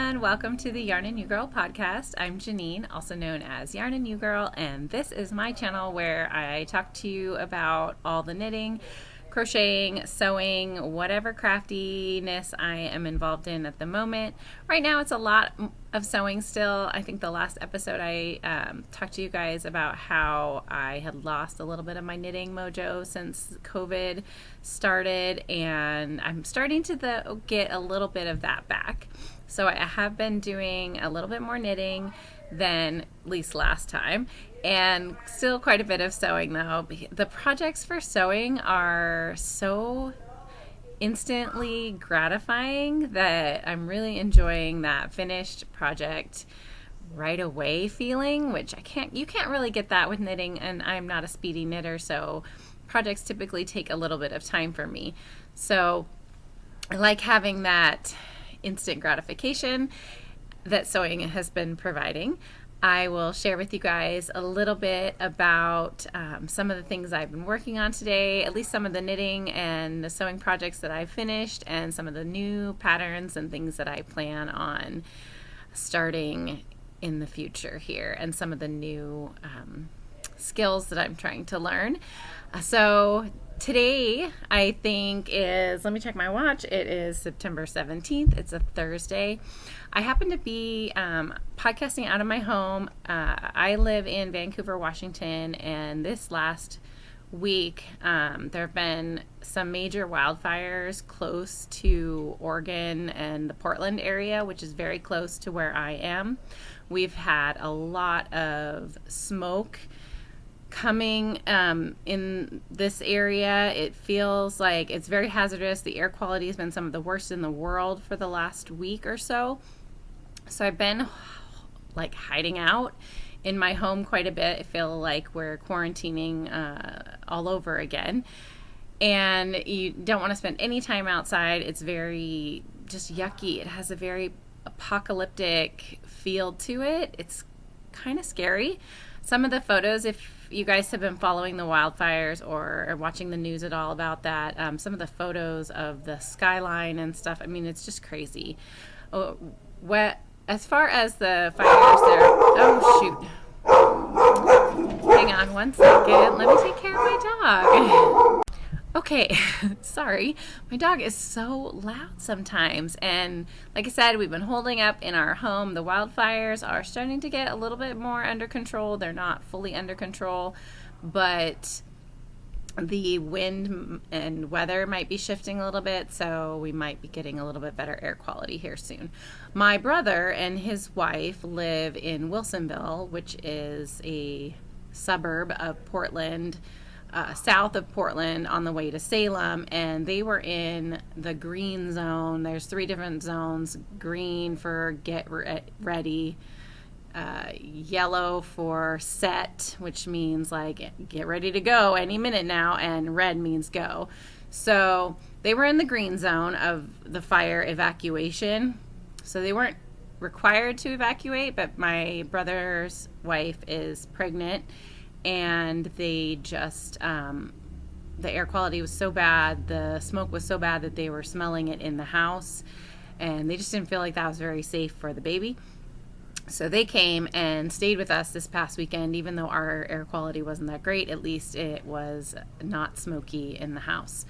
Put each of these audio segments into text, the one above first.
everyone. Welcome to the Yarn and New Girl podcast. I'm Janine, also known as Yarn and New Girl, and this is my channel where I talk to you about all the knitting, crocheting, sewing, whatever craftiness I am involved in at the moment. Right now it's a lot of sewing still. I think the last episode I talked to you guys about how I had lost a little bit of my knitting mojo since COVID started, and I'm starting to get a little bit of that back. So I have been doing a little bit more knitting than at least last time, and still quite a bit of sewing though. The projects for sewing are so instantly gratifying that I'm really enjoying that finished project right away feeling, which you can't really get that with knitting, and I'm not a speedy knitter, so projects typically take a little bit of time for me. So I like having that instant gratification that sewing has been providing. I will share with you guys a little bit about some of the things I've been working on today, at least some of the knitting and the sewing projects that I've finished, and some of the new patterns and things that I plan on starting in the future here, and some of the new skills that I'm trying to learn. So today, I think is, let me check my watch, it is September 17th. It's a Thursday. I happen to be podcasting out of my home. I live in Vancouver, Washington, and this last week there have been some major wildfires close to Oregon and the Portland area, which is very close to where I am. We've had a lot of smoke coming in this area. It feels like it's very hazardous. The air quality has been some of the worst in the world for the last week or so. So I've been like hiding out in my home quite a bit. I feel like we're quarantining all over again. And you don't want to spend any time outside. It's very just yucky. It has a very apocalyptic feel to it. It's kind of scary. Some of the photos, if you guys have been following the wildfires or are watching the news at all about that, some of the photos of the skyline and stuff, I mean, it's just crazy. As far as the fires there, oh shoot. Hang on one second. Let me take care of my dog. Okay, sorry. My dog is so loud sometimes. And like I said, we've been holding up in our home. The wildfires are starting to get a little bit more under control. They're not fully under control, but the wind and weather might be shifting a little bit, so we might be getting a little bit better air quality here soon. My brother and his wife live in Wilsonville, which is a suburb of Portland, south of Portland on the way to Salem, and they were in the green zone. There's 3 different zones: green for get ready, yellow for set, which means like get ready to go any minute now, and red means go. So they were in the green zone of the fire evacuation, so they weren't required to evacuate, but my brother's wife is pregnant, and they just the air quality was so bad, the smoke was so bad that they were smelling it in the house, and they just didn't feel like that was very safe for the baby. So they came and stayed with us this past weekend. Even though our air quality wasn't that great, at least it was not smoky in the house.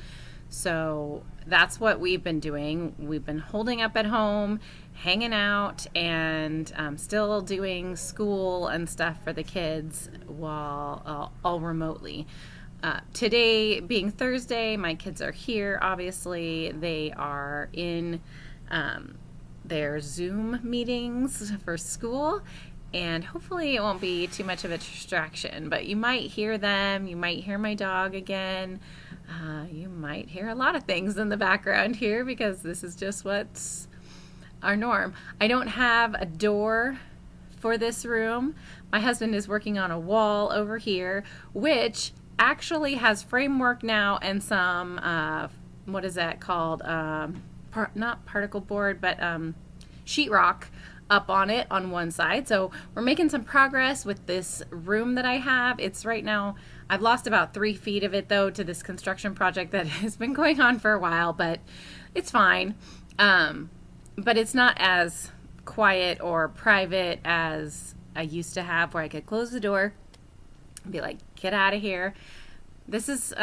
So that's what we've been doing. We've been holding up at home, hanging out, and still doing school and stuff for the kids while all remotely. Today being Thursday, my kids are here. Obviously, they are in their Zoom meetings for school, and hopefully it won't be too much of a distraction, but you might hear them. You might hear my dog again. You might hear a lot of things in the background here, because this is just what's our norm. I don't have a door for this room. My husband is working on a wall over here, which actually has framework now and some what is that called, not particle board, but sheetrock up on it on one side. So we're making some progress with this room that I have. It's right now, I've lost about 3 feet of it though to this construction project that has been going on for a while, but it's fine. But it's not as quiet or private as I used to have, where I could close the door and be like, get out of here. This is,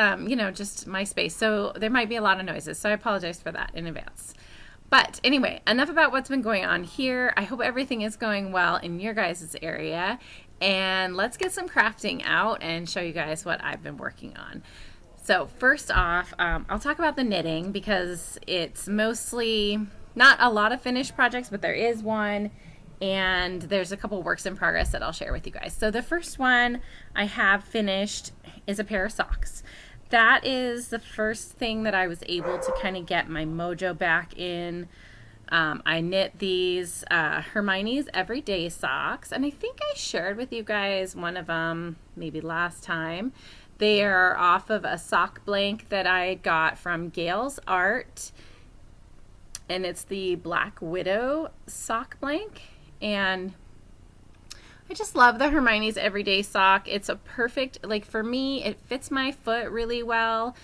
just my space. So there might be a lot of noises. So I apologize for that in advance. But anyway, enough about what's been going on here. I hope everything is going well in your guys' area. And let's get some crafting out and show you guys what I've been working on. So first off, I'll talk about the knitting because it's mostly not a lot of finished projects, but there is one. And there's a couple works in progress that I'll share with you guys. So the first one I have finished is a pair of socks. That is the first thing that I was able to kind of get my mojo back in. I knit these Hermione's Everyday Socks, and I think I shared with you guys one of them maybe last time. They are off of a sock blank that I got from Gail's Art, and it's the Black Widow sock blank, and I just love the Hermione's Everyday Sock. It's a perfect, like for me, it fits my foot really well.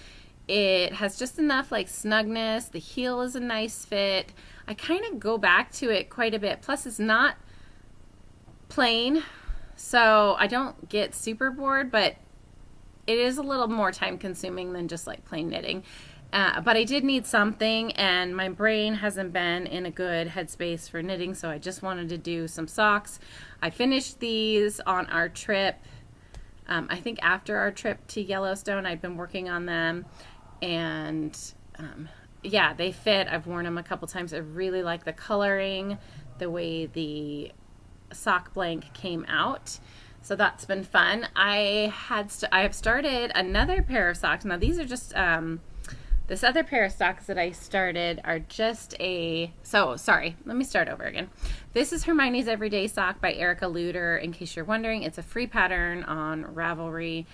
It has just enough like snugness. The heel is a nice fit. I kind of go back to it quite a bit. Plus it's not plain, so I don't get super bored, but it is a little more time consuming than just like plain knitting. But I did need something, and my brain hasn't been in a good headspace for knitting, so I just wanted to do some socks. I finished these on our trip. I think after our trip to Yellowstone, I'd been working on them, and yeah, they fit. I've worn them a couple times. I really like the coloring, the way the sock blank came out. So that's been fun. I have started another pair of socks. Now these are just this other pair of socks that I started are just sorry, let me start over again. This is Hermione's Everyday Sock by Erica Lueder, in case you're wondering. It's a free pattern on Ravelry.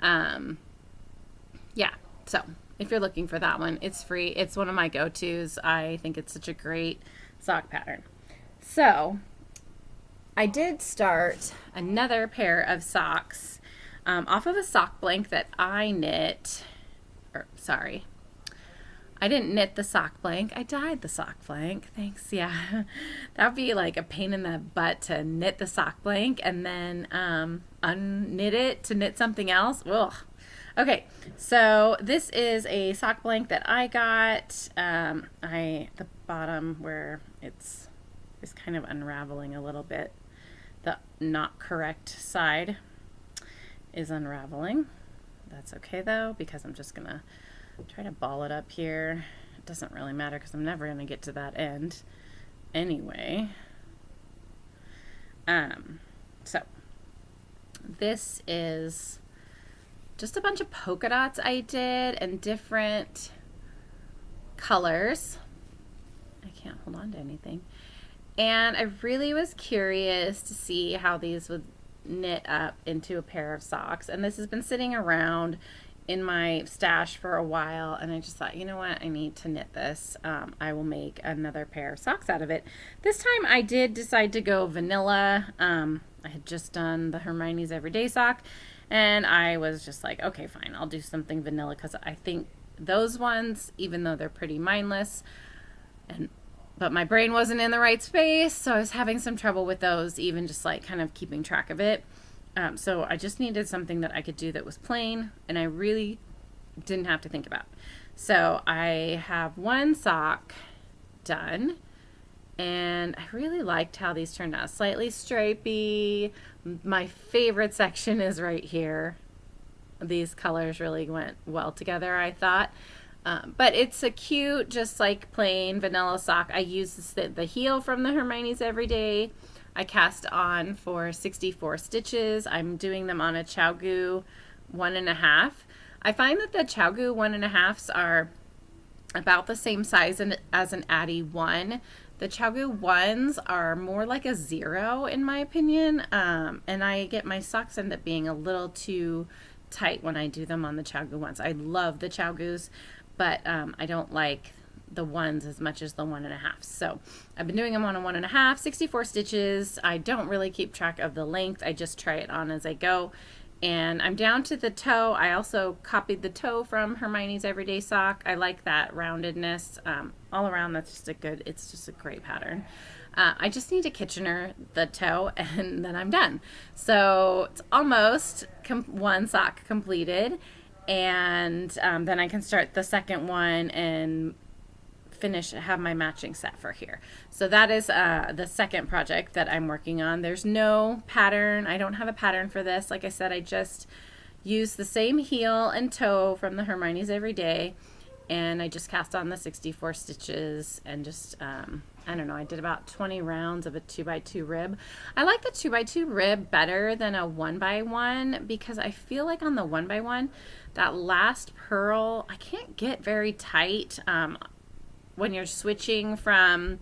Yeah, so if you're looking for that one, it's free. It's one of my go-tos. I think it's such a great sock pattern. So I did start another pair of socks off of a sock blank that I knit. I didn't knit the sock blank. I dyed the sock blank. Thanks. Yeah. That would be like a pain in the butt to knit the sock blank and then unknit it to knit something else. Ugh. Okay. So this is a sock blank that I got. The bottom where it's kind of unraveling a little bit. The not correct side is unraveling. That's okay though, because I'm just gonna try to ball it up here. It doesn't really matter because I'm never going to get to that end anyway. So this is just a bunch of polka dots I did in different colors. I can't hold on to anything. And I really was curious to see how these would knit up into a pair of socks. And this has been sitting around in my stash for a while, and I just thought, you know what, I need to knit this. I will make another pair of socks out of it. This time I did decide to go vanilla. I had just done the Hermione's Everyday Sock, and I was just like, okay, fine, I'll do something vanilla, because I think those ones, even though they're pretty mindless, but my brain wasn't in the right space, so I was having some trouble with those, even just like kind of keeping track of it. So I just needed something that I could do that was plain, and I really didn't have to think about. So I have one sock done, and I really liked how these turned out. Slightly stripy. My favorite section is right here. These colors really went well together, I thought. But it's a cute, just like plain vanilla sock. I used the heel from the Hermione's Everyday. I cast on for 64 stitches. I'm doing them on a Chowgu 1.5. I find that the Chowgu 1.5s are about the same size as an Addy 1. The Chowgu 1s are more like a 0 in my opinion, and I get my socks end up being a little too tight when I do them on the Chowgu 1s. I love the Chowgus, but I don't like the 1s as much as the 1.5. So I've been doing them on a 1.5, 64 stitches. I don't really keep track of the length. I just try it on as I go. And I'm down to the toe. I also copied the toe from Hermione's Everyday Sock. I like that roundedness. All around, it's just a great pattern. I just need to Kitchener the toe and then I'm done. So it's almost one sock completed, and then I can start the second one and have my matching set for here. So that is the second project that I'm working on. There's no pattern. I don't have a pattern for this. Like I said, I just use the same heel and toe from the Hermione's Everyday, and I just cast on the 64 stitches and just I don't know, I did about 20 rounds of a 2x2 rib. I like the 2x2 rib better than a 1x1 because I feel like on the 1x1 that last purl I can't get very tight when you're switching from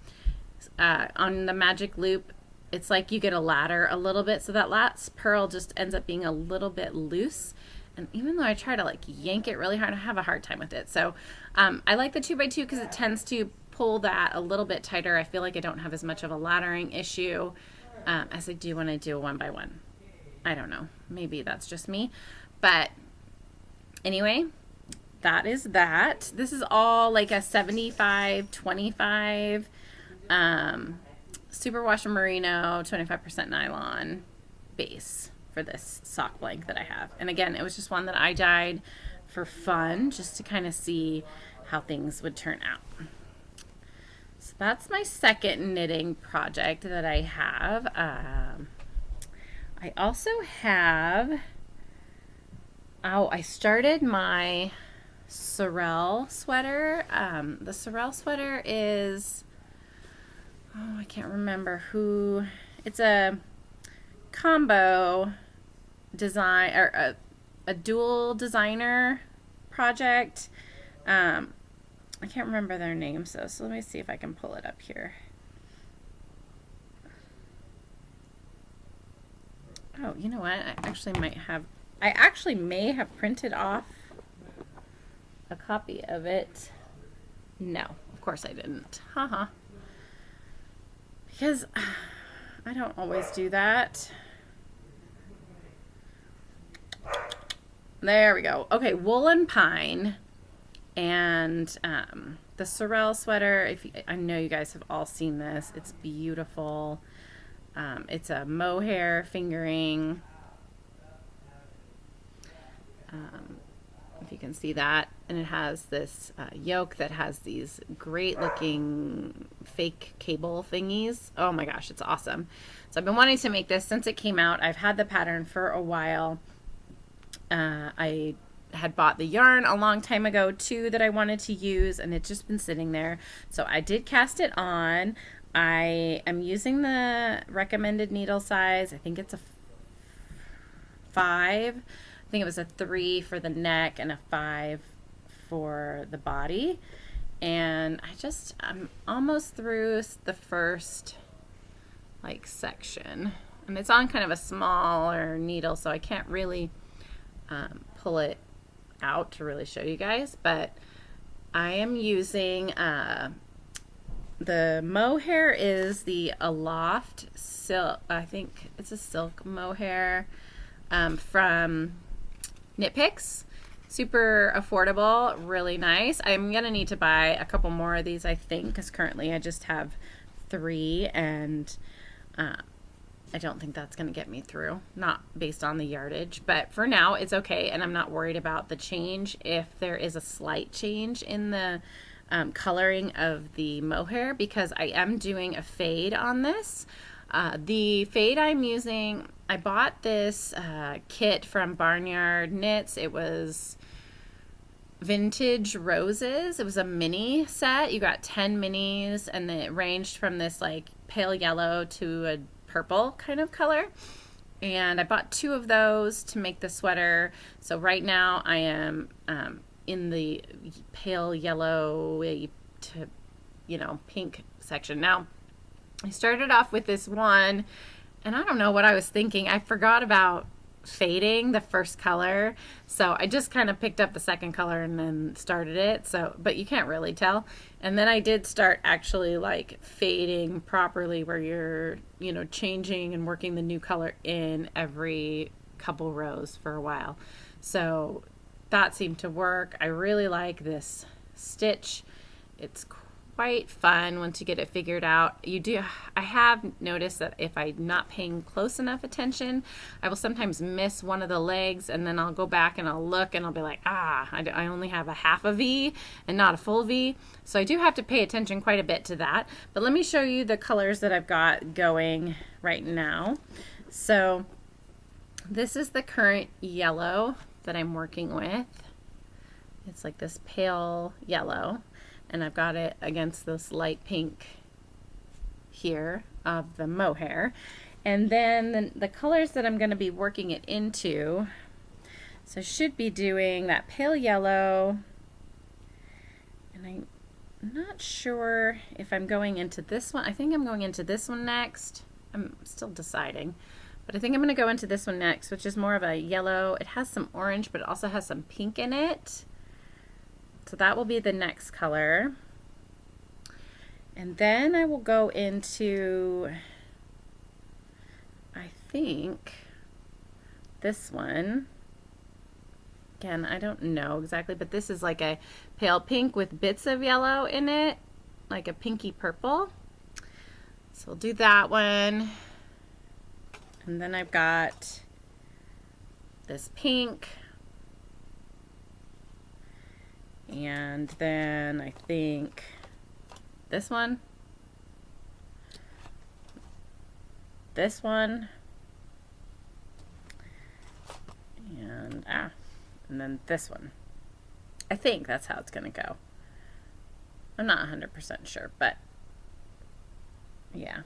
on the magic loop. It's like you get a ladder a little bit, so that last purl just ends up being a little bit loose, and even though I try to like yank it really hard, I have a hard time with it. So I like the 2x2 because it tends to pull that a little bit tighter. I feel like I don't have as much of a laddering issue as I do when I do a 1x1. I don't know, maybe that's just me, but anyway, that is that. This is all like a 75-25 superwash merino 25% nylon base for this sock blank that I have. And again, it was just one that I dyed for fun, just to kind of see how things would turn out. So that's my second knitting project that I have. I also have, I started my Sorel sweater. The Sorel sweater is, I can't remember who. It's a combo design, or a dual designer project. I can't remember their name, so let me see if I can pull it up here. Oh, you know what? I actually may have printed off a copy of it. No, of course I didn't. Haha. Because I don't always do that. There we go. Okay, Woolen Pine and the Sorel sweater. I know you guys have all seen this. It's beautiful. It's a mohair fingering. If you can see that, and it has this yoke that has these great looking fake cable thingies. Oh my gosh, it's awesome. So I've been wanting to make this since it came out. I've had the pattern for a while. I had bought the yarn a long time ago too that I wanted to use, and it's just been sitting there. So I did cast it on. I am using the recommended needle size. I think it's a 5. I think it was a 3 for the neck and a 5 for the body. And I'm almost through the first like section, and it's on kind of a smaller needle, so I can't really pull it out to really show you guys, but I am using the mohair is the Aloft silk. I think it's a silk mohair from Knit Picks. Super affordable, really nice. I'm gonna need to buy a couple more of these, I think, because currently I just have 3, and I don't think that's gonna get me through, not based on the yardage, but for now it's okay, and I'm not worried about the change. If there is a slight change in the coloring of the mohair, because I am doing a fade on this. The fade I'm using, I bought this kit from Barnyard Knits. It was vintage roses. It was a mini set. You got 10 minis, and it ranged from this like pale yellow to a purple kind of color. And I bought 2 of those to make the sweater. So right now I am in the pale yellow to, pink section. Now, I started off with this one, and I don't know what I was thinking. I forgot about fading the first color, so I just kind of picked up the second color and then started it. So, but you can't really tell. And then I did start actually like fading properly, where you're, changing and working the new color in every couple rows for a while. So that seemed to work. I really like this stitch. It's quite fun once you get it figured out. I have noticed that if I'm not paying close enough attention, I will sometimes miss one of the legs, and then I'll go back and I'll look and I'll be like, I only have a half a V and not a full V. So I do have to pay attention quite a bit to that. But let me show you the colors that I've got going right now. So this is the current yellow that I'm working with. It's like this pale yellow, and I've got it against this light pink here of the mohair. And then the colors that I'm going to be working it into, so I should be doing that pale yellow, and I'm not sure if I'm going into this one. I think I'm going into this one next. I'm still deciding, but I think I'm going to go into this one next, which is more of a yellow. It has some orange, but it also has some pink in it. So that will be the next color. And then I will go into, I think, this one. Again, I don't know exactly, but this is like a pale pink with bits of yellow in it, like a pinky purple. So we'll do that one. And then I've got this pink. And then I think this one, this one, and then this one. I think that's how it's going to go. I'm not 100% sure, but yeah,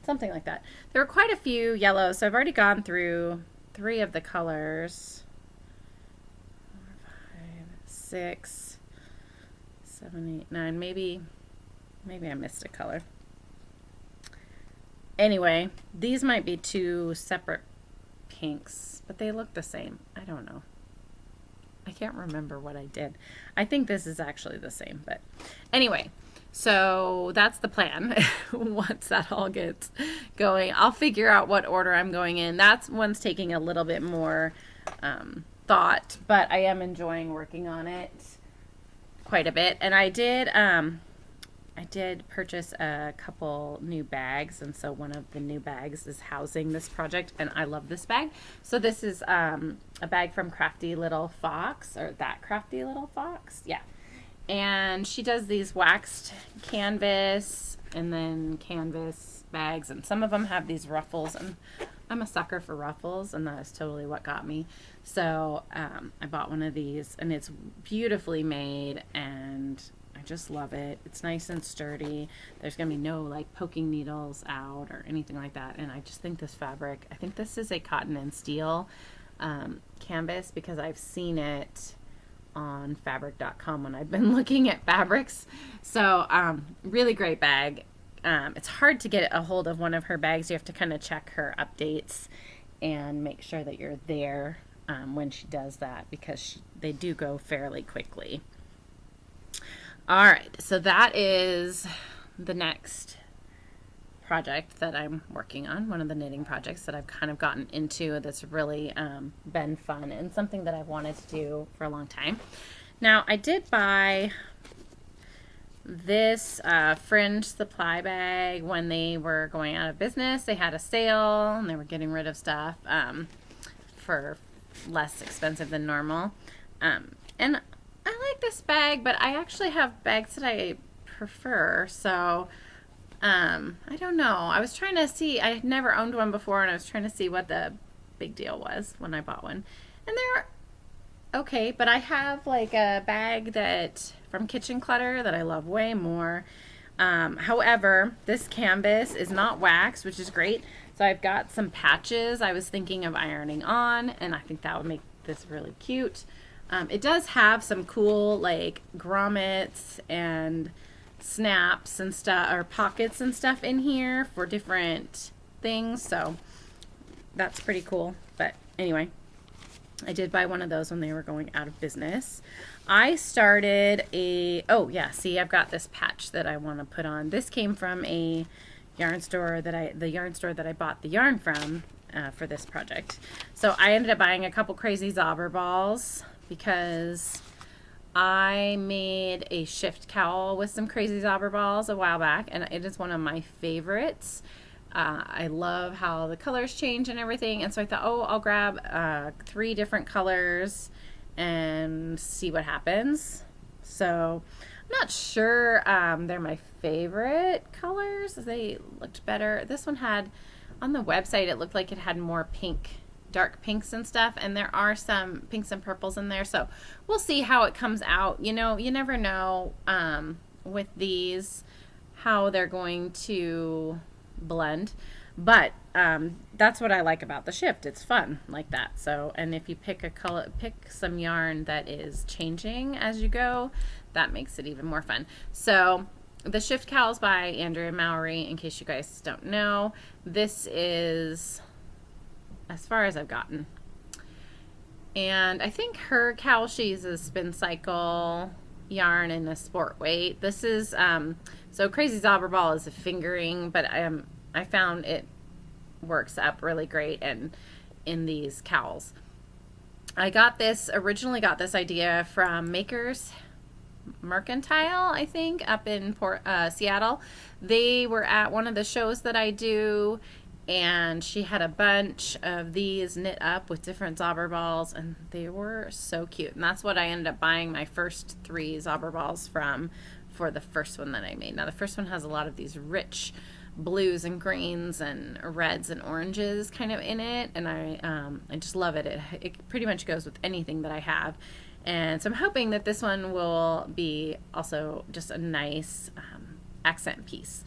something like that. There are quite a few yellows, so I've already gone through 3 of the colors. 4, 5, 6, 7, 8, 9, maybe I missed a color. Anyway, these might be 2 separate pinks, but they look the same. I don't know. I can't remember what I did. I think this is actually the same, but anyway, so that's the plan. Once that all gets going, I'll figure out what order I'm going in. That's one's taking a little bit more thought, but I am enjoying working on it quite a bit. And I did purchase a couple new bags, and so one of the new bags is housing this project, and I love this bag. So this is a bag from Crafty Little Fox, or That Crafty Little Fox, yeah. And she does these waxed canvas and then canvas bags, and some of them have these ruffles, and I'm a sucker for ruffles, and that is totally what got me. So I bought one of these, and it's beautifully made, and I just love it. It's nice and sturdy. There's going to be no like poking needles out or anything like that. And I just think this fabric, I think this is a cotton and steel canvas, because I've seen it on fabric.com when I've been looking at fabrics. So really great bag. It's hard to get a hold of one of her bags. You have to kind of check her updates and make sure that you're there when she does that, because they do go fairly quickly. All right, so that is the next project that I'm working on, one of the knitting projects that I've kind of gotten into that's really been fun and something that I've wanted to do for a long time. Now, I did buy this fringe supply bag when they were going out of business. They had a sale and they were getting rid of stuff for less expensive than normal. And I like this bag, but I actually have bags that I prefer, so I don't know. I was trying to see, I had never owned one before, and I was trying to see what the big deal was when I bought one. And they're okay, but I have like a bag that from Kitchen Clutter that I love way more. However, this canvas is not waxed, which is great. So I've got some patches I was thinking of ironing on, and I think that would make this really cute. It does have some cool like grommets and snaps and stuff, or pockets and stuff in here for different things, so that's pretty cool. But anyway, I did buy one of those when they were going out of business. I started see, I've got this patch that I want to put on. This came from a yarn store that I bought the yarn from for this project. So I ended up buying a couple crazy Zauberballs, because I made a shift cowl with some crazy Zauberballs a while back, and it is one of my favorites. I love how the colors change and everything, and so I thought, oh, I'll grab 3 different colors and see what happens. So I'm not sure they're my favorite colors. They looked better. This one had, on the website, it looked like it had more pink, dark pinks and stuff, and there are some pinks and purples in there, so we'll see how it comes out. You know, you never know with these how they're going to blend, but that's what I like about the shift. It's fun like that. So, and if you pick a color, pick some yarn that is changing as you go, that makes it even more fun. So the shift cowls by Andrea Mowry, in case you guys don't know. This is as far as I've gotten, and I think her cowl she uses spin cycle yarn in a sport weight. This is so Crazy Zauberball is a fingering, but I found it works up really great and in these cowls. I originally got this idea from Makers Mercantile, I think, up in Seattle. They were at one of the shows that I do, and she had a bunch of these knit up with different Zauberballs, and they were so cute. And that's what I ended up buying my first 3 Zauberballs from for the first one that I made. Now, the first one has a lot of these rich blues and greens and reds and oranges kind of in it, and I just love it. It pretty much goes with anything that I have. And so I'm hoping that this one will be also just a nice accent piece.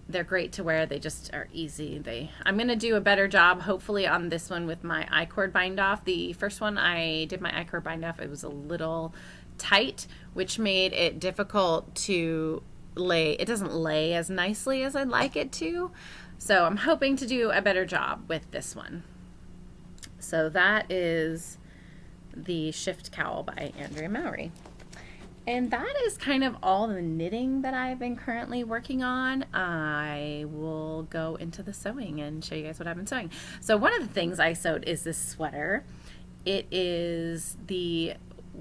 They're great to wear. They just are easy. I'm going to do a better job, hopefully, on this one with my I-cord bind off. The first one I did my I-cord bind off, it was a little tight, which made it difficult to lay. It doesn't lay as nicely as I'd like it to. So I'm hoping to do a better job with this one. So that is the Shift Cowl by Andrea Mowry. And that is kind of all the knitting that I've been currently working on. I will go into the sewing and show you guys what I've been sewing. So one of the things I sewed is this sweater. It is the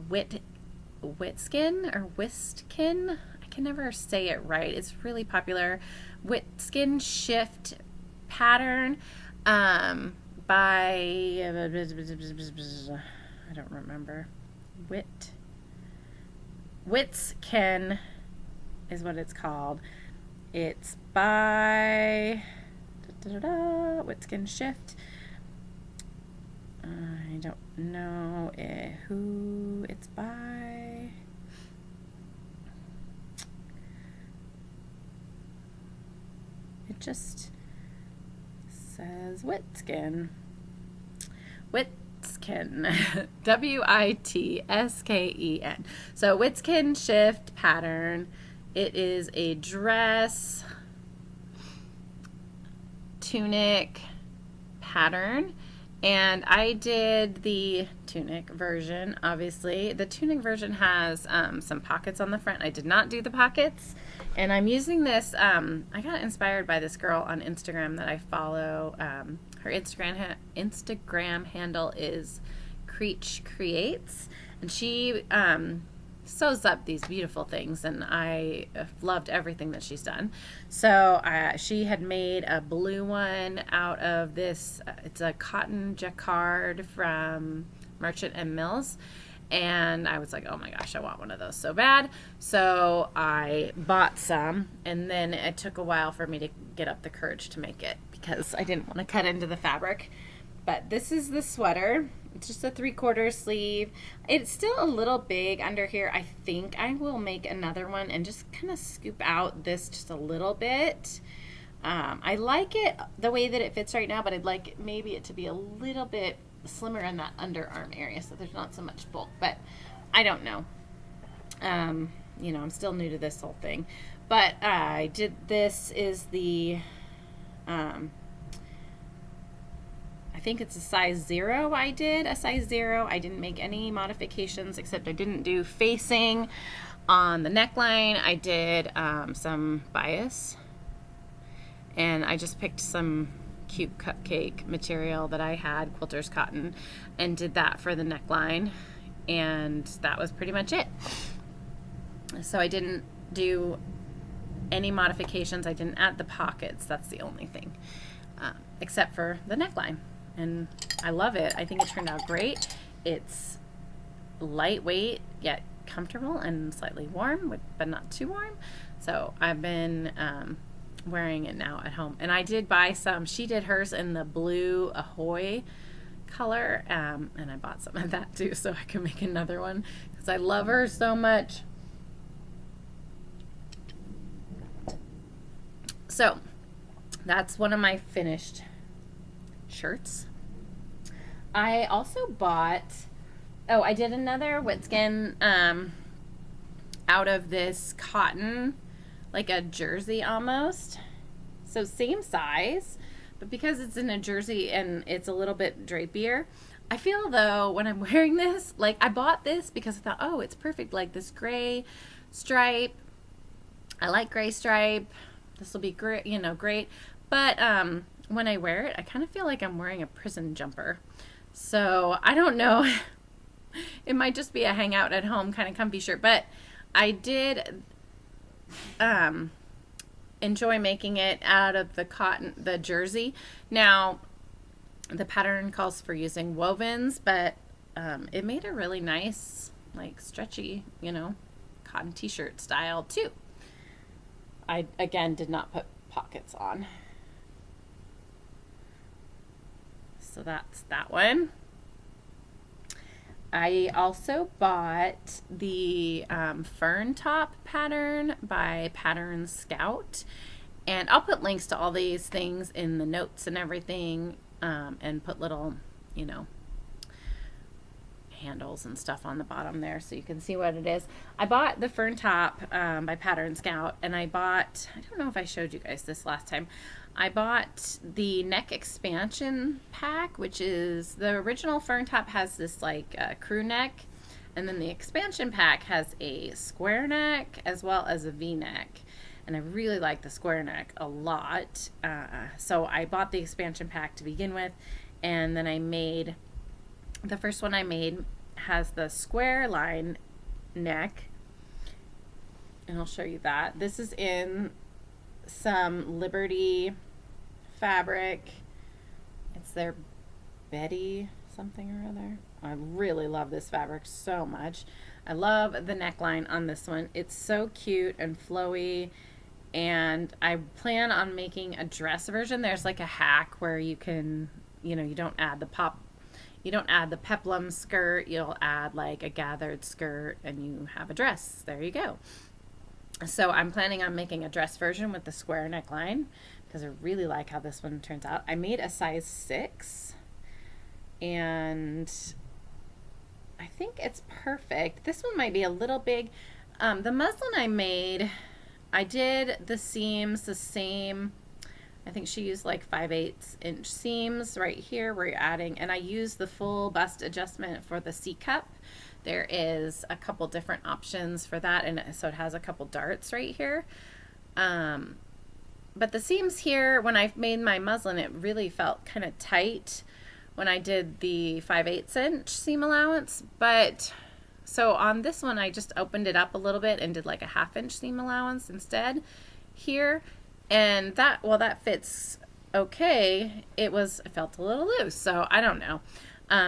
Witsken or Wistken. I can never say it right. It's really popular. Witsken Shift pattern by I don't remember. Witsken is what it's called. It's by Witsken Shift. I don't know who it's by. It just says Witsken. Witsken. Witsken. So Witsken Shift pattern. It is a dress tunic pattern, and I did the tunic version. Obviously the tunic version has some pockets on the front. I did not do the pockets, and I'm using this I got inspired by this girl on Instagram that I follow. Her Instagram handle is Creech Creates, and she sews up these beautiful things, and I loved everything that she's done. So she had made a blue one out of this. It's a cotton jacquard from Merchant and Mills, and I was like, oh my gosh, I want one of those so bad. So I bought some, and then it took a while for me to get up the courage to make it because I didn't want to cut into the fabric. But this is the sweater. It's just a 3/4 sleeve. It's still a little big under here. I think I will make another one and just kind of scoop out this just a little bit. I like it the way that it fits right now, but I'd like maybe it to be a little bit slimmer in that underarm area so there's not so much bulk, but I don't know. You know, I'm still new to this whole thing. But I did, this is the I think it's a size 0. I did a size 0. I didn't make any modifications except I didn't do facing on the neckline. I did some bias, and I just picked some cute cupcake material that I had, quilter's cotton, and did that for the neckline. and that was pretty much it. So I didn't do any modifications. I didn't add the pockets. That's the only thing, except for the neckline. And I love it. I think it turned out great. It's lightweight yet comfortable and slightly warm, but not too warm. So I've been wearing it now at home. And I did buy some. She did hers in the blue Ahoy color, and I bought some of that too so I can make another one because I love her so much. So that's one of my finished shirts. I also bought, I did another Witsken out of this cotton, like a jersey almost. So same size, but because it's in a jersey and it's a little bit drapier, I feel though when I'm wearing this, like I bought this because I thought, oh, it's perfect, like this gray stripe. I like gray stripe. This will be great, great. But when I wear it, I kind of feel like I'm wearing a prison jumper. So I don't know. It might just be a hangout at home kind of comfy shirt. But I did enjoy making it out of the jersey. Now, the pattern calls for using wovens, but it made a really nice, like stretchy, cotton t-shirt style too. I, again, did not put pockets on. So that's that one. I also bought the Fern top pattern by Pattern Scout. And I'll put links to all these things in the notes and everything, and put little, handles and stuff on the bottom there so you can see what it is. I bought the Fern top by Pattern Scout, and I don't know if I showed you guys this last time. I bought the neck expansion pack, which is the original Fern top has this like crew neck, and then the expansion pack has a square neck as well as a V-neck. And I really like the square neck a lot. So I bought the expansion pack to begin with, and then the first one I made has the square line neck, and I'll show you that. This is in some Liberty fabric. It's their Betty something or other. I really love this fabric so much. I love the neckline on this one. It's so cute and flowy, and I plan on making a dress version. There's like a hack where you can, you don't add the peplum skirt, you'll add like a gathered skirt, and you have a dress. There you go. So I'm planning on making a dress version with the square neckline because I really like how this one turns out. I made a size 6, and I think it's perfect. This one might be a little big. The muslin I made, I did the seams the same. I think she used like 5/8 inch seams right here where you're adding, and I used the full bust adjustment for the C cup. There is a couple different options for that, and so it has a couple darts right here. But the seams here, when I made my muslin, it really felt kind of tight when I did the 5/8 inch seam allowance. But so on this one, I just opened it up a little bit and did like a 1/2 inch seam allowance instead here. And that fits okay. It felt a little loose, so I don't know.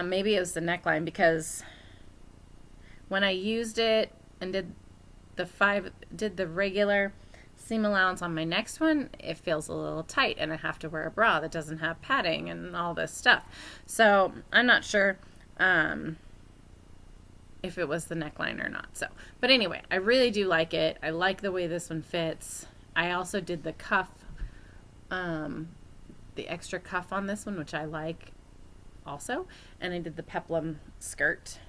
Maybe it was the neckline, because when I used it and did the regular seam allowance on my next one, it feels a little tight, and I have to wear a bra that doesn't have padding and all this stuff. So I'm not sure if it was the neckline or not. So, but anyway, I really do like it. I like the way this one fits. I also did the cuff, the extra cuff on this one, which I like also. And I did the peplum skirt,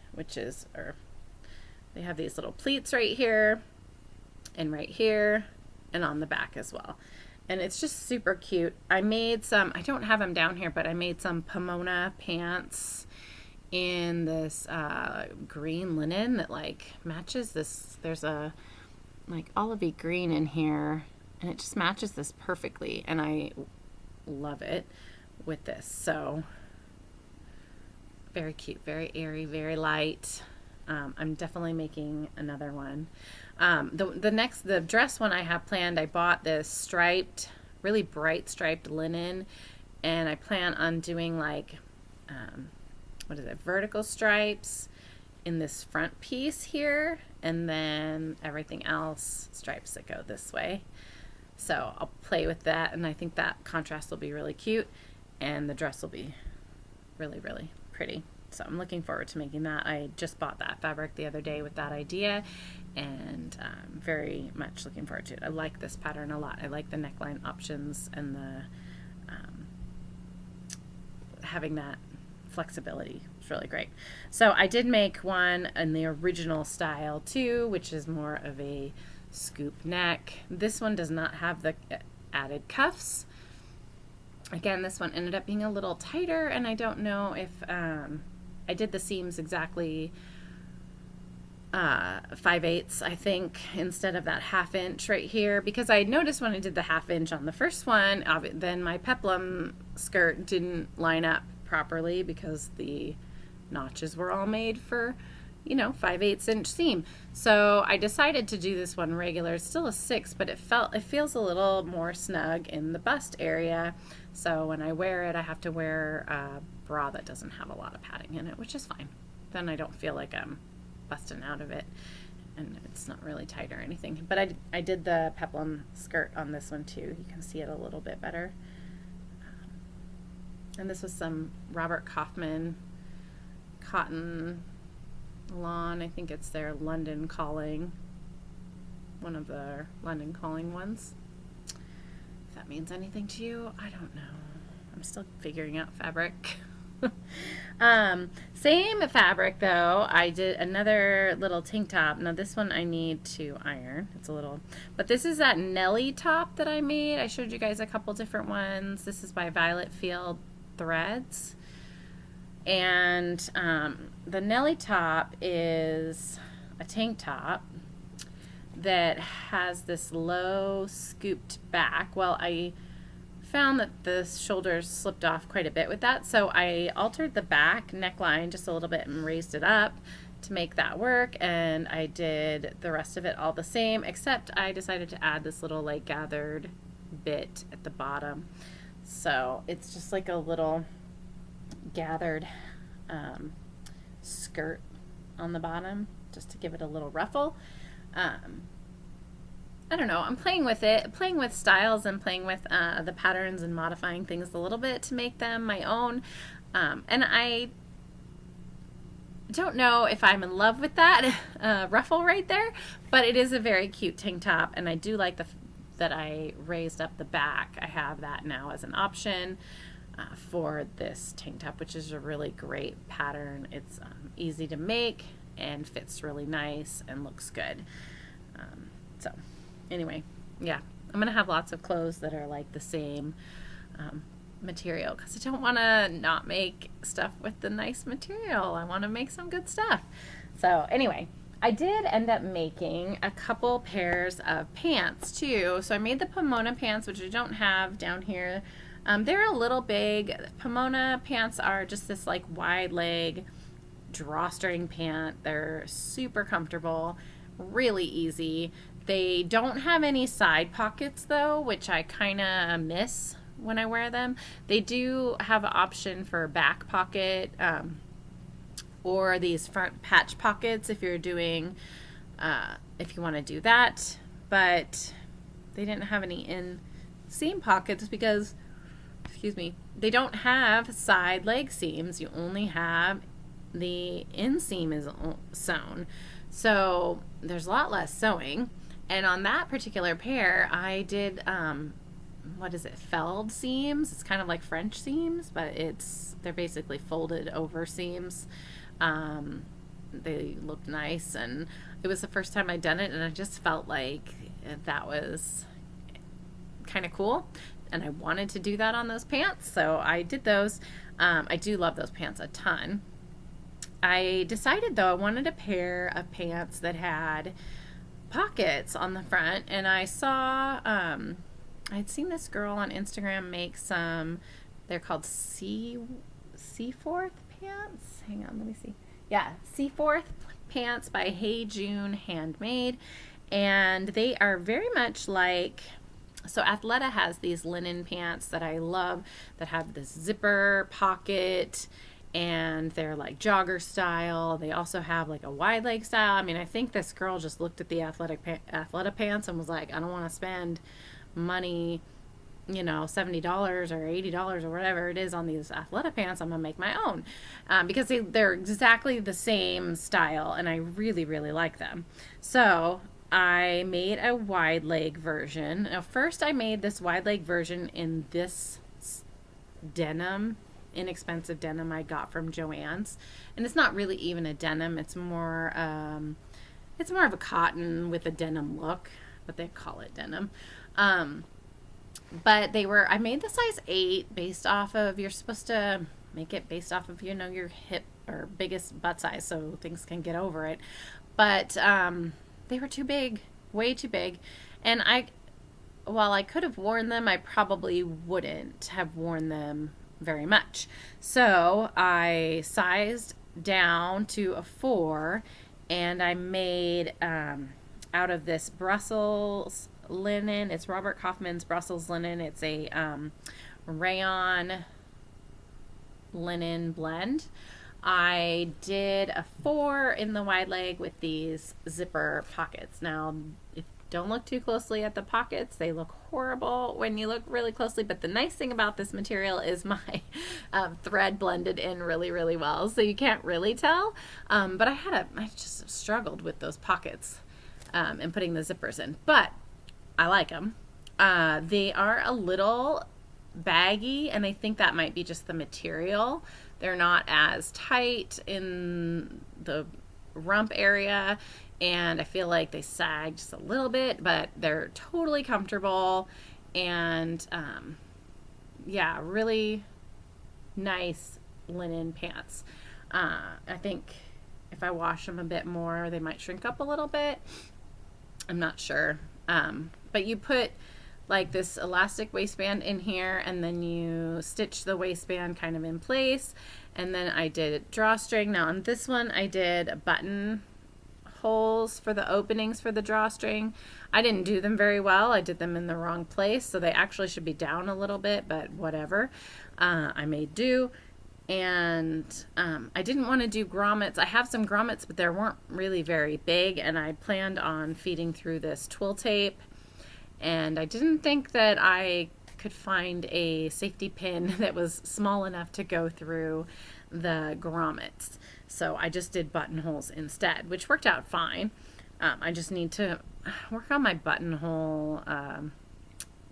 they have these little pleats right here and right here and on the back as well. And it's just super cute. I made some, I don't have them down here, but I made some Pomona pants in this green linen that like matches this. There's a like olivey green in here, and it just matches this perfectly, and I love it with this. So very cute, very airy, very light. I'm definitely making another one. The dress one I have planned, I bought this striped, really bright striped linen, and I plan on doing like, vertical stripes in this front piece here, and then everything else stripes that go this way. So I'll play with that, and I think that contrast will be really cute, and the dress will be really, really pretty. So I'm looking forward to making that. I just bought that fabric the other day with that idea, and I'm very much looking forward to it. I like this pattern a lot. I like the neckline options and the having that flexibility. It's really great. So I did make one in the original style too, which is more of a scoop neck. This one does not have the added cuffs. Again, this one ended up being a little tighter, and I don't know if I did the seams exactly 5/8, I think, instead of that 1/2 inch right here, because I noticed when I did the 1/2 inch on the first one, then my peplum skirt didn't line up properly because the notches were all made for, 5/8 inch seam. So I decided to do this one regular. It's still a 6, but it feels a little more snug in the bust area. So when I wear it, I have to wear a bra that doesn't have a lot of padding in it, which is fine. Then I don't feel like I'm busting out of it, and it's not really tight or anything. But I did the peplum skirt on this one too. You can see it a little bit better. And this was some Robert Kaufmann cotton lawn. I think it's their London Calling, one of their London Calling ones. If that means anything to you, I don't know. I'm still figuring out fabric. Same fabric though. I did another little tank top. Now this one I need to iron. It's a little, but this is that Nellie top that I made. I showed you guys a couple different ones. This is by Violette Fields Threads. And the Nellie top is a tank top that has this low scooped back. Well, I found that the shoulders slipped off quite a bit with that, so I altered the back neckline just a little bit and raised it up to make that work, and I did the rest of it all the same, except I decided to add this little like gathered bit at the bottom. So it's just like a little gathered skirt on the bottom just to give it a little ruffle. I don't know, I'm playing with it, playing with styles and playing with the patterns and modifying things a little bit to make them my own. And I don't know if I'm in love with that ruffle right there, but it is a very cute tank top, and I do like that I raised up the back. I have that now as an option for this tank top, which is a really great pattern. It's easy to make and fits really nice and looks good. So anyway, yeah, I'm gonna have lots of clothes that are like the same material, because I don't want to not make stuff with the nice material. I want to make some good stuff. So anyway, I did end up making a couple pairs of pants too. So I made the Pomona pants, which I don't have down here. They're a little big. Pomona pants are just this like wide leg drawstring pant. They're super comfortable, really easy. They don't have any side pockets though, which I kind of miss when I wear them. They do have an option for back pocket or these front patch pockets if you're doing, if you want to do that. But they didn't have any inseam pockets because, excuse me, they don't have side leg seams. You only have the inseam is sewn. So there's a lot less sewing. And on that particular pair, I did, felled seams. It's kind of like French seams, but they're basically folded over seams. They looked nice, and it was the first time I'd done it, and I just felt like that was kind of cool, and I wanted to do that on those pants, so I did those. I do love those pants a ton. I decided, though, I wanted a pair of pants that had pockets on the front, and I saw I'd seen this girl on Instagram make some. They're called Seaforth pants. Hang on, let me see. Yeah, Seaforth pants by Hey June Handmade, and they are very much like, so Athleta has these linen pants that I love that have this zipper pocket, and they're like jogger style. They also have like a wide leg style. I mean, I think this girl just looked at the Athleta pants and was like, I don't want to spend money, you know, $70 or $80 or whatever it is on these Athleta pants. I'm gonna make my own, because they're exactly the same style, and I really, really like them. So I made a wide leg version. Now, first I made this wide leg version in this denim, inexpensive denim I got from Joann's, and it's not really even a denim. It's more of a cotton with a denim look, but they call it denim. But I made the size 8 based off of, you're supposed to make it based off of, you know, your hip or biggest butt size so things can get over it. But they were too big, way too big. And while I could have worn them, I probably wouldn't have worn them very much. So I sized down to a 4, and I made out of this Brussels linen. It's Robert Kaufmann's Brussels linen. It's a rayon linen blend. I did a 4 in the wide leg with these zipper pockets. Now, don't look too closely at the pockets. They look horrible when you look really closely, but the nice thing about this material is my thread blended in really, really well, so you can't really tell. But I just struggled with those pockets and putting the zippers in, but I like them. They are a little baggy, and I think that might be just the material. They're not as tight in the rump area, and I feel like they sag just a little bit, but they're totally comfortable, and yeah, really nice linen pants. I think if I wash them a bit more, they might shrink up a little bit. I'm not sure. But you put like this elastic waistband in here, and then you stitch the waistband kind of in place, and then I did drawstring. Now on this one I did button holes for the openings for the drawstring. I didn't do them very well. I did them in the wrong place, so they actually should be down a little bit, but whatever. I made do. And I didn't want to do grommets. I have some grommets, but they weren't really very big, and I planned on feeding through this twill tape, and I didn't think that I could find a safety pin that was small enough to go through the grommets. So I just did buttonholes instead, which worked out fine. I just need to work on my buttonhole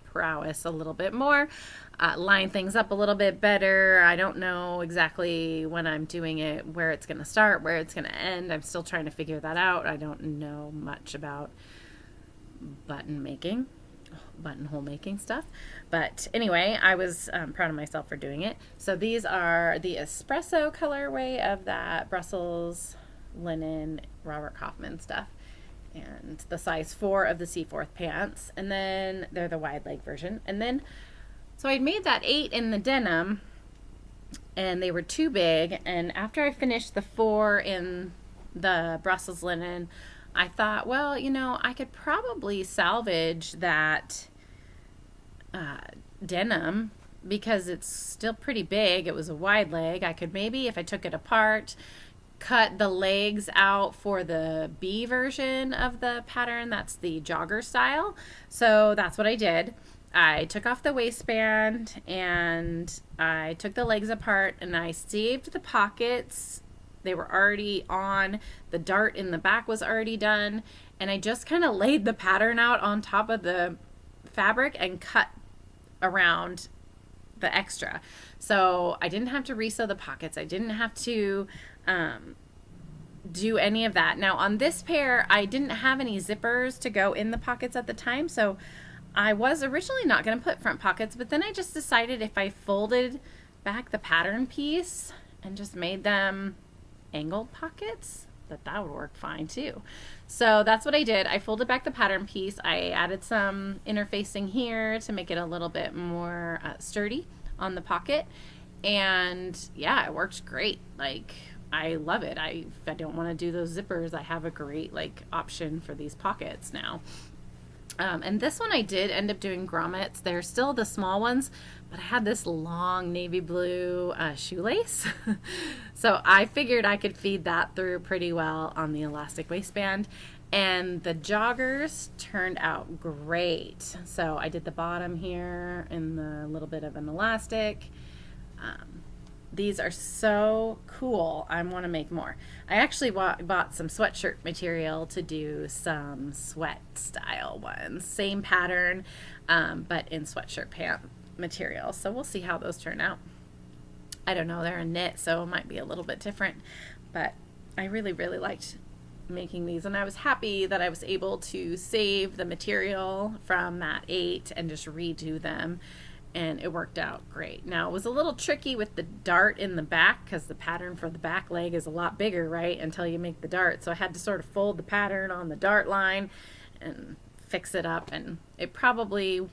prowess a little bit more, line things up a little bit better. I don't know exactly when I'm doing it, where it's going to start, where it's going to end. I'm still trying to figure that out. I don't know much about buttonhole making stuff. But anyway, I was proud of myself for doing it. So these are the espresso colorway of that Brussels linen Robert Kaufmann stuff, and the size 4 of the Seaforth pants, and then they're the wide leg version. And then so I made that 8 in the denim, and they were too big, and after I finished the 4 in the Brussels linen, I thought, well, you know, I could probably salvage that denim because it's still pretty big. It was a wide leg. I could maybe, if I took it apart, cut the legs out for the B version of the pattern. That's the jogger style. So that's what I did. I took off the waistband, and I took the legs apart, and I saved the pockets. They were already on. The dart in the back was already done, and I just kind of laid the pattern out on top of the fabric and cut around the extra. So I didn't have to resew the pockets. I didn't have to do any of that. Now on this pair, I didn't have any zippers to go in the pockets at the time, so I was originally not going to put front pockets, but then I just decided if I folded back the pattern piece and just made them angled pockets, that would work fine too. So that's what I did. I folded back the pattern piece. I added some interfacing here to make it a little bit more sturdy on the pocket, and yeah, it worked great. Like, I love it. If I don't want to do those zippers, I have a great like option for these pockets now. And this one I did end up doing grommets. They're still the small ones, but I had this long navy blue shoelace. So I figured I could feed that through pretty well on the elastic waistband. And the joggers turned out great. So I did the bottom here in the little bit of an elastic. These are so cool. I want to make more. I actually bought some sweatshirt material to do some sweat style ones. Same pattern, but in sweatshirt pant material. So we'll see how those turn out. I don't know. They're a knit, so it might be a little bit different. But I really, really liked making these. And I was happy that I was able to save the material from Mat 8 and just redo them. And it worked out great. Now, it was a little tricky with the dart in the back because the pattern for the back leg is a lot bigger, right, until you make the dart. So I had to sort of fold the pattern on the dart line and fix it up. And it probably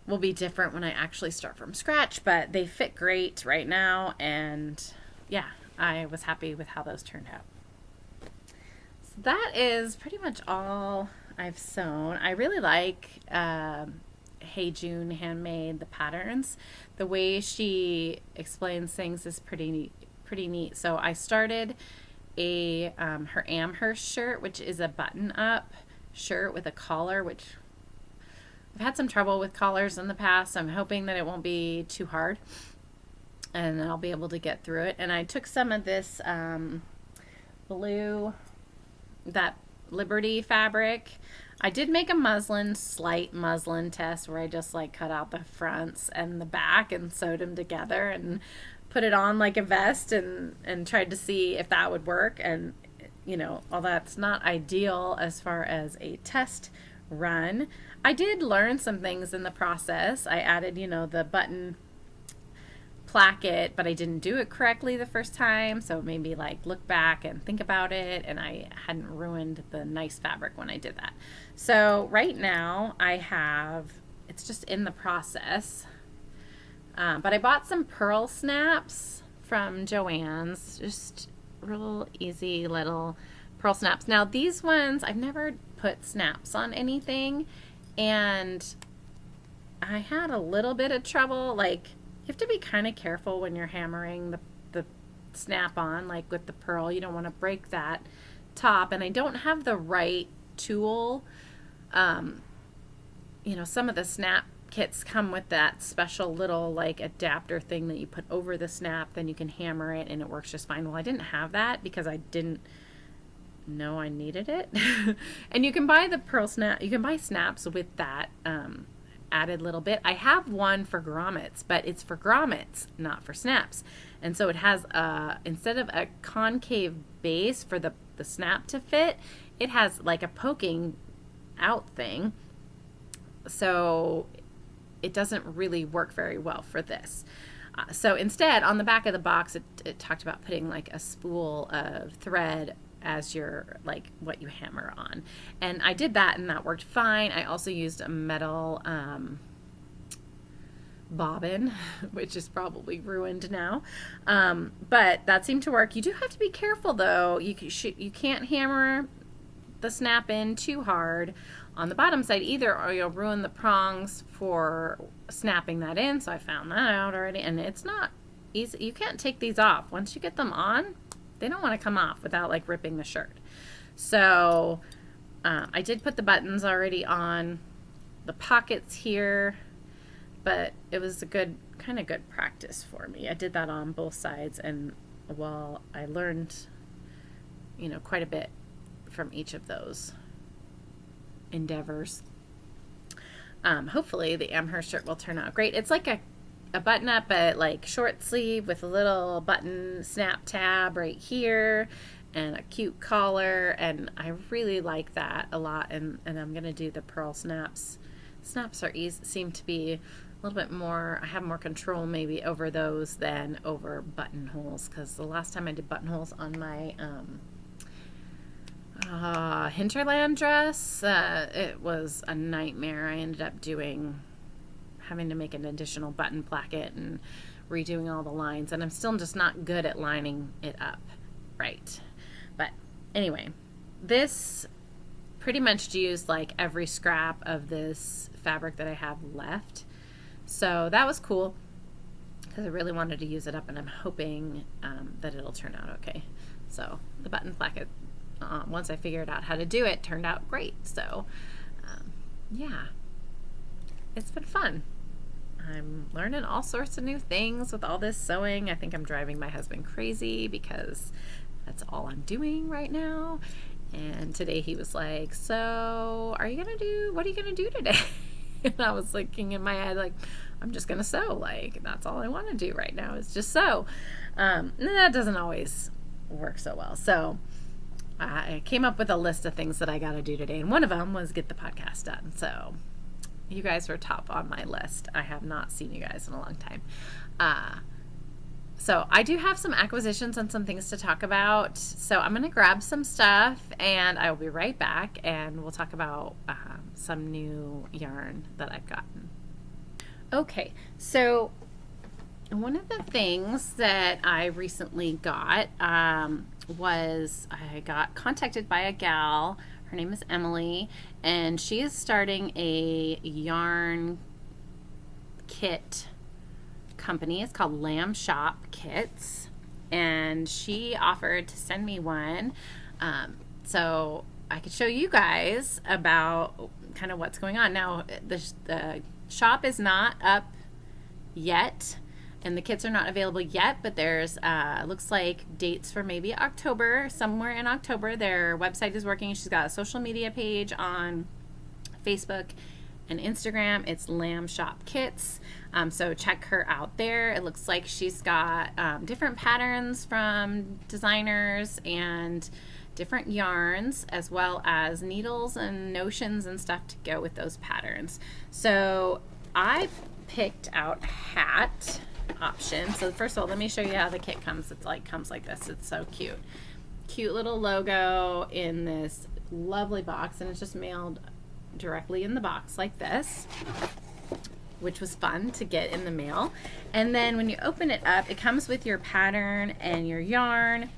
will be different when I actually start from scratch, but they fit great right now. And yeah, I was happy with how those turned out. So that is pretty much all I've sewn. I really like Hey June Handmade, the patterns. The way she explains things is pretty neat. So I started her Amherst shirt, which is a button-up shirt with a collar, which I've had some trouble with collars in the past. I'm hoping that it won't be too hard and I'll be able to get through it. And I took some of this blue, that Liberty fabric. I did make a slight muslin test where I just like cut out the fronts and the back and sewed them together and put it on like a vest and tried to see if that would work. And you know, all that's not ideal as far as a test run. I did learn some things in the process. I added, you know, the button placket, but I didn't do it correctly the first time, so maybe like look back and think about it, and I hadn't ruined the nice fabric when I did that. So right now it's just in the process, but I bought some pearl snaps from Joann's, just real easy little pearl snaps. Now these ones, I've never put snaps on anything, and I had a little bit of trouble. Like, you have to be kind of careful when you're hammering the snap on, like with the pearl. You don't want to break that top. And I don't have the right tool. You know, some of the snap kits come with that special little like adapter thing that you put over the snap, then you can hammer it and it works just fine. Well, I didn't have that because I didn't know I needed it. And you can buy the pearl snap, you can buy snaps with that added little bit. I have one for grommets, but it's for grommets, not for snaps. And so it has instead of a concave base for the snap to fit, it has like a poking out thing. So it doesn't really work very well for this. So instead, on the back of the box, it talked about putting like a spool of thread as your, like, what you hammer on. And I did that and that worked fine. I also used a metal bobbin, which is probably ruined now. But that seemed to work. You do have to be careful though. You can't hammer the snap in too hard on the bottom side either, or you'll ruin the prongs for snapping that in. So I found that out already, and it's not easy. You can't take these off. Once you get them on, they don't want to come off without like ripping the shirt. So I did put the buttons already on the pockets here, but it was a good practice for me. I did that on both sides, and well, I learned, you know, quite a bit from each of those endeavors. Hopefully the Amherst shirt will turn out great. It's like a button up, but like short sleeve with a little button snap tab right here and a cute collar, and I really like that a lot. And I'm gonna do the pearl snaps. Snaps are seem to be a little bit more, I have more control maybe over those than over buttonholes, because the last time I did buttonholes on my hinterland dress, it was a nightmare. I ended up having to make an additional button placket and redoing all the lines, and I'm still just not good at lining it up right. But anyway, this pretty much used like every scrap of this fabric that I have left. So that was cool because I really wanted to use it up, and I'm hoping that it'll turn out okay. So the button placket, once I figured out how to do it, turned out great. So yeah, it's been fun. I'm learning all sorts of new things with all this sewing. I think I'm driving my husband crazy because that's all I'm doing right now. And today he was like, so what are you gonna do today? And I was thinking in my head, like, I'm just gonna sew. Like, that's all I want to do right now is just sew. And that doesn't always work so well. So I came up with a list of things that I gotta do today, and one of them was get the podcast done. So you guys were top on my list. I have not seen you guys in a long time. So I do have some acquisitions and some things to talk about. So I'm going to grab some stuff, and I will be right back, and we'll talk about some new yarn that I've gotten. Okay, so one of the things that I recently got was I got contacted by a gal. Her name is Emily, and she is starting a yarn kit company. It's called Lamb Shop Kits, and she offered to send me one so I could show you guys about kind of what's going on. Now the shop is not up yet, and the kits are not available yet, but there's looks like dates for maybe October, somewhere in October. Their website is working. She's got a social media page on Facebook and Instagram. It's Lamb Shop Kits. So check her out there. It looks like she's got different patterns from designers and different yarns, as well as needles and notions and stuff to go with those patterns. So I picked out hat option. So first of all, let me show you how the kit comes. It's like comes like this. It's so cute. Cute little logo in this lovely box, and it's just mailed directly in the box like this, which was fun to get in the mail. And then when you open it up, it comes with your pattern and your yarn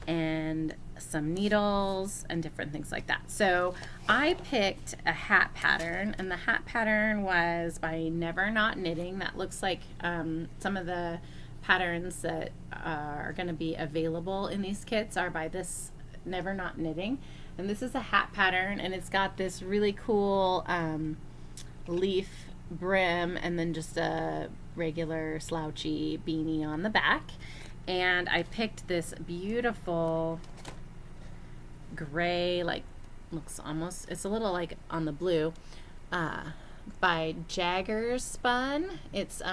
and some needles and different things like that. So I picked a hat pattern, and the hat pattern was by Never Not Knitting. That looks like some of the patterns that are going to be available in these kits are by this Never Not Knitting. And this is a hat pattern, and it's got this really cool leaf brim and then just a regular slouchy beanie on the back. And I picked this beautiful gray, like looks almost, it's a little like on the blue, by Jagger's Spun. It's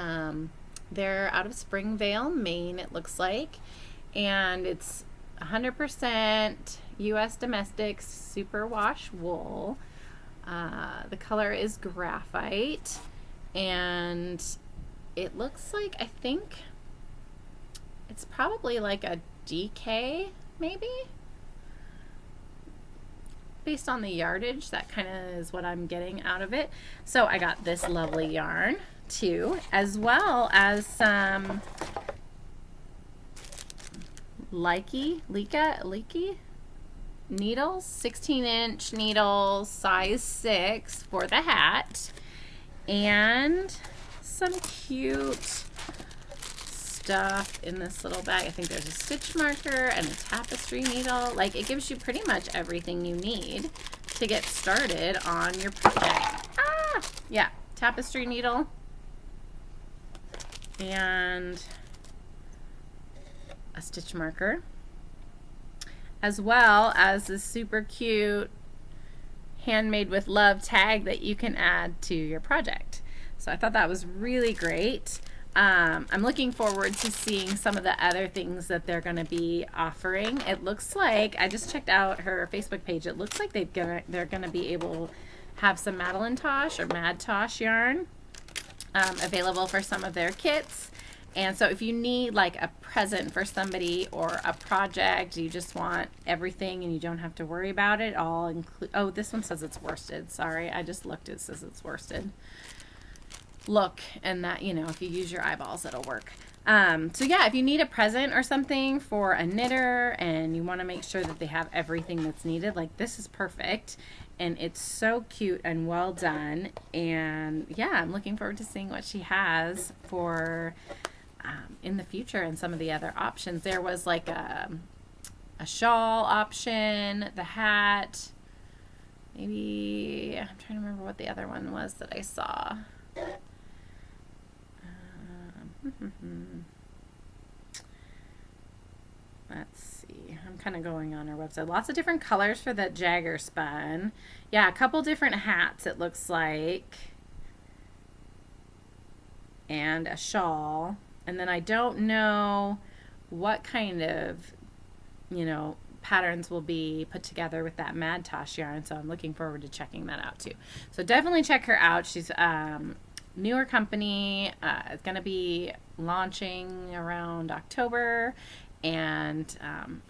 they're out of Springvale, Maine, it looks like, and it's 100% U.S. domestic superwash wool. The color is graphite, and it looks like, I think it's probably like a DK maybe, based on the yardage. That kind of is what I'm getting out of it. So I got this lovely yarn too, as well as some leaky needles, 16-inch needles, size 6 for the hat, and some cute stuff in this little bag. I think there's a stitch marker and a tapestry needle. Like, it gives you pretty much everything you need to get started on your project. Yeah, tapestry needle and a stitch marker, as well as this super cute Handmade with Love tag that you can add to your project. So I thought that was really great. I'm looking forward to seeing some of the other things that they're going to be offering. It looks like, I just checked out her Facebook page, it looks like they're going to be able to have some Madeline Tosh or Mad Tosh yarn available for some of their kits. And so if you need like a present for somebody or a project, you just want everything and you don't have to worry about it all include. Oh, this one says it's worsted. Sorry, I just looked. It says it's worsted. Look, and that, you know, if you use your eyeballs, it'll work. So yeah, if you need a present or something for a knitter and you want to make sure that they have everything that's needed, like this is perfect. And it's so cute and well done. And yeah, I'm looking forward to seeing what she has for in the future and some of the other options. There was like a shawl option, the hat. Maybe, I'm trying to remember what the other one was that I saw. Let's see. I'm kind of going on our website. Lots of different colors for the Jogger spun. Yeah, a couple different hats it looks like. And a shawl. And then I don't know what kind of, patterns will be put together with that Mad Tosh yarn. So I'm looking forward to checking that out too. So definitely check her out. She's newer company. It's going to be launching around October. And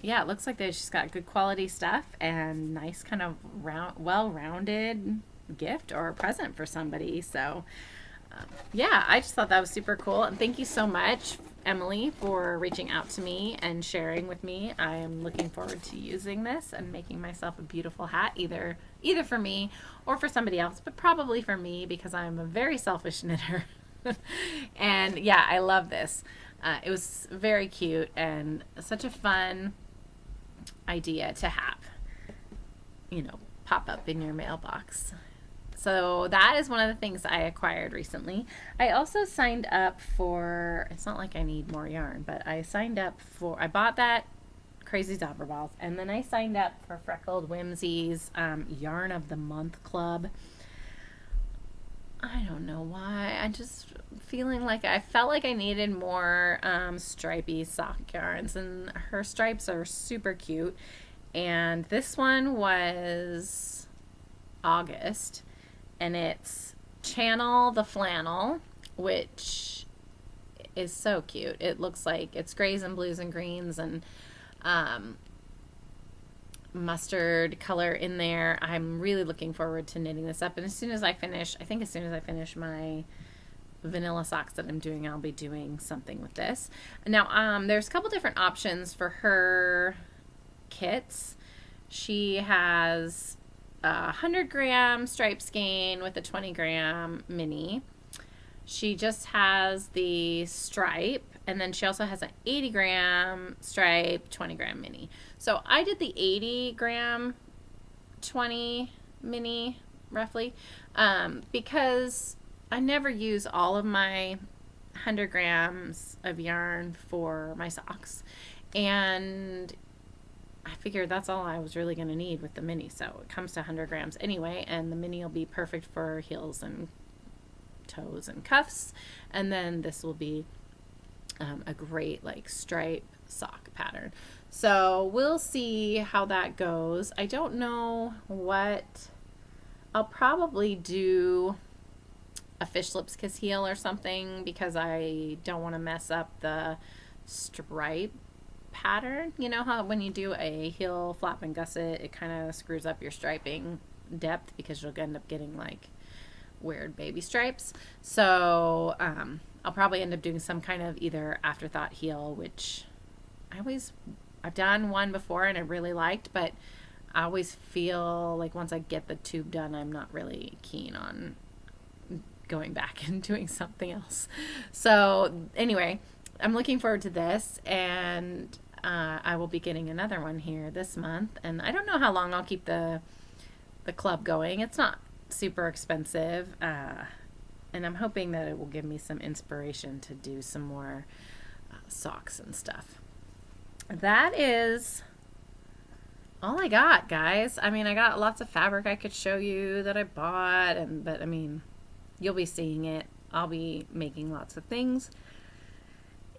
yeah, it looks like she's got good quality stuff and nice kind of well-rounded gift or present for somebody. So yeah, I just thought that was super cool. And thank you so much, Emily, for reaching out to me and sharing with me. I am looking forward to using this and making myself a beautiful hat, either for me or for somebody else, but probably for me because I'm a very selfish knitter. And yeah, I love this. It was very cute and such a fun idea to have, pop up in your mailbox. So that is one of the things I acquired recently. I also signed up for, it's not like I need more yarn, but I bought that Crazy Zauberballs, and then I signed up for Freckled Whimsy's Yarn of the Month Club. I don't know why. I just feeling like I felt like I needed more stripy sock yarns, and her stripes are super cute. And this one was August, and it's Channel the Flannel, which is so cute. It looks like it's grays and blues and greens and mustard color in there. I'm really looking forward to knitting this up, and as soon as I finish my vanilla socks that I'm doing, I'll be doing something with this. Now there's a couple different options for her kits. She has a 100-gram stripe skein with a 20-gram mini. She just has the stripe, and then she also has an 80-gram stripe, 20-gram mini. So I did the 80-gram 20 mini roughly because I never use all of my 100 grams of yarn for my socks, and I figured that's all I was really going to need with the mini. So it comes to 100 grams anyway, and the mini will be perfect for heels and toes and cuffs, and then this will be a great like stripe sock pattern. So we'll see how that goes. I don't know what I'll probably do, a fish lips kiss heel or something, because I don't want to mess up the stripe pattern. You know how when you do a heel flap and gusset, it kind of screws up your striping depth because you'll end up getting like weird baby stripes. So I'll probably end up doing some kind of either afterthought heel, which I've done one before and I really liked, but I always feel like once I get the tube done, I'm not really keen on going back and doing something else. So anyway, I'm looking forward to this, and I will be getting another one here this month, and I don't know how long I'll keep the club going. It's not super expensive, and I'm hoping that it will give me some inspiration to do some more socks and stuff. That is all I got, guys. I mean, I got lots of fabric I could show you that I bought, but I mean, you'll be seeing it. I'll be making lots of things.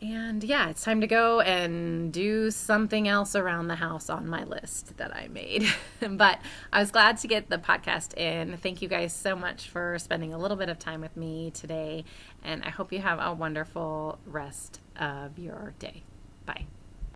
And yeah, it's time to go and do something else around the house on my list that I made. But I was glad to get the podcast in. Thank you guys so much for spending a little bit of time with me today. And I hope you have a wonderful rest of your day. Bye.